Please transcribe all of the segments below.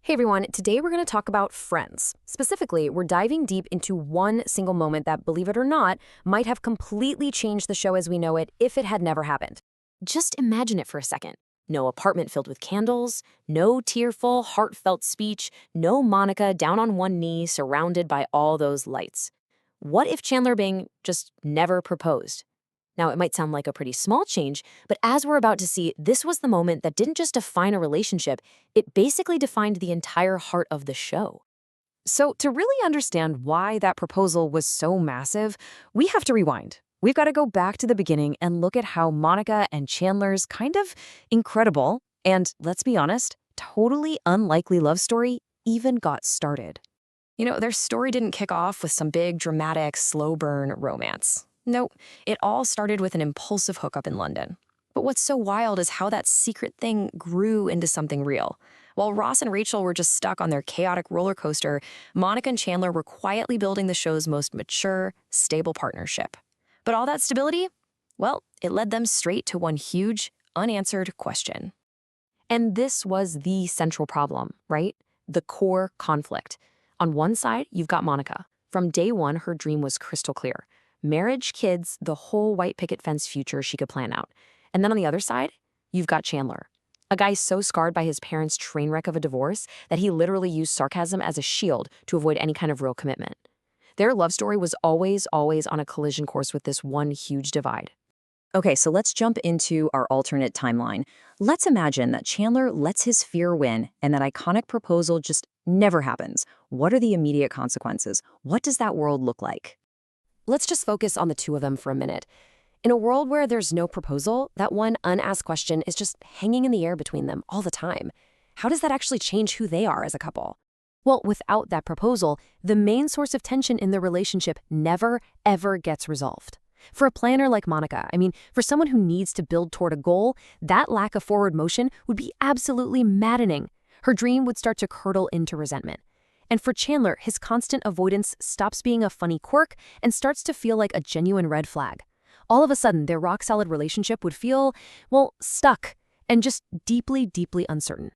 Hey everyone, today we're going to talk about Friends. Specifically, we're diving deep into one single moment that, believe it or not, might have completely changed the show as we know it if it had never happened. Just imagine it for a second. No apartment filled with candles, no tearful, heartfelt speech, no Monica down on one knee surrounded by all those lights. What if Chandler Bing just never proposed? Now, it might sound like a pretty small change, but as we're about to see, this was the moment that didn't just define a relationship, it basically defined the entire heart of the show. So, to really understand why that proposal was so massive, we have to rewind. We've got to go back to the beginning and look at how Monica and Chandler's kind of incredible and, let's be honest, totally unlikely love story even got started. Their story didn't kick off with some big, dramatic, slow burn romance. Nope, it all started with an impulsive hookup in London. But what's so wild is how that secret thing grew into something real. While Ross and Rachel were just stuck on their chaotic roller coaster, Monica and Chandler were quietly building the show's most mature, stable partnership. But all that stability? Well, it led them straight to one huge, unanswered question. And this was the central problem, right? The core conflict. On one side, you've got Monica. From day one, her dream was crystal clear. Marriage, kids, the whole white picket fence future she could plan out. And then on the other side, you've got Chandler, a guy so scarred by his parents' train wreck of a divorce that he literally used sarcasm as a shield to avoid any kind of real commitment. Their love story was always on a collision course with this one huge divide. Okay, so let's jump into our alternate timeline. Let's imagine that Chandler lets his fear win and that iconic proposal just never happens. What are the immediate consequences? What does that world look like? Let's just focus on the two of them for a minute. In a world where there's no proposal, that one unasked question is just hanging in the air between them all the time. How does that actually change who they are as a couple? Well, without that proposal, the main source of tension in the relationship never, ever gets resolved. For a planner like Monica, for someone who needs to build toward a goal, that lack of forward motion would be absolutely maddening. Her dream would start to curdle into resentment. And for Chandler, his constant avoidance stops being a funny quirk and starts to feel like a genuine red flag. All of a sudden, their rock-solid relationship would feel, stuck and just deeply, deeply uncertain.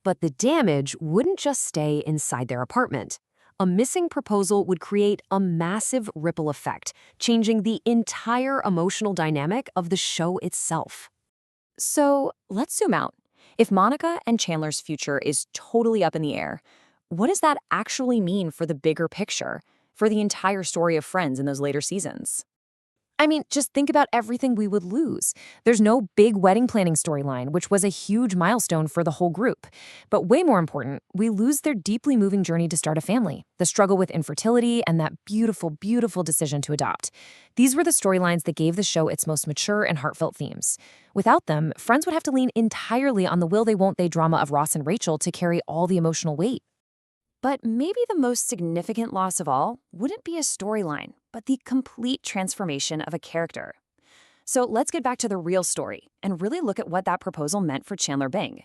But the damage wouldn't just stay inside their apartment. A missing proposal would create a massive ripple effect, changing the entire emotional dynamic of the show itself. So let's zoom out. If Monica and Chandler's future is totally up in the air, what does that actually mean for the bigger picture, for the entire story of Friends in those later seasons? Just think about everything we would lose. There's no big wedding planning storyline, which was a huge milestone for the whole group. But way more important, we lose their deeply moving journey to start a family, the struggle with infertility, and that beautiful, beautiful decision to adopt. These were the storylines that gave the show its most mature and heartfelt themes. Without them, Friends would have to lean entirely on the will they won't they drama of Ross and Rachel to carry all the emotional weight. But maybe the most significant loss of all wouldn't be a storyline, but the complete transformation of a character. So let's get back to the real story and really look at what that proposal meant for Chandler Bing.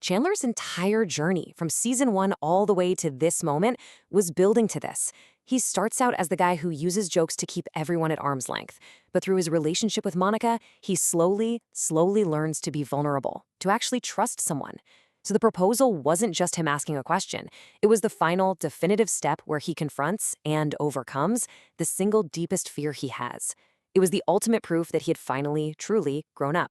Chandler's entire journey from season 1 all the way to this moment was building to this. He starts out as the guy who uses jokes to keep everyone at arm's length. But through his relationship with Monica, he slowly learns to be vulnerable, to actually trust someone. So the proposal wasn't just him asking a question. It was the final, definitive step where he confronts and overcomes the single deepest fear he has. It was the ultimate proof that he had finally, truly grown up.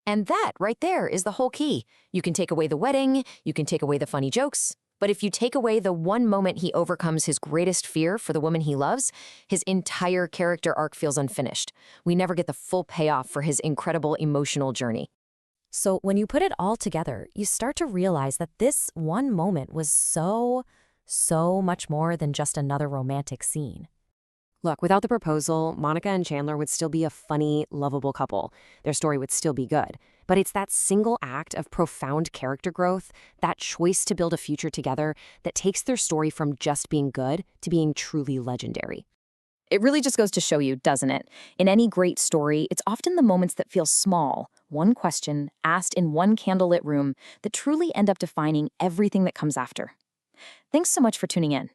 And that right there is the whole key. You can take away the wedding, you can take away the funny jokes, but if you take away the one moment he overcomes his greatest fear for the woman he loves, his entire character arc feels unfinished. We never get the full payoff for his incredible emotional journey. So when you put it all together, you start to realize that this one moment was so much more than just another romantic scene. Look, without the proposal, Monica and Chandler would still be a funny, lovable couple. Their story would still be good. But it's that single act of profound character growth, that choice to build a future together, that takes their story from just being good to being truly legendary. It really just goes to show you, doesn't it? In any great story, it's often the moments that feel small, one question asked in one candlelit room, that truly end up defining everything that comes after. Thanks so much for tuning in.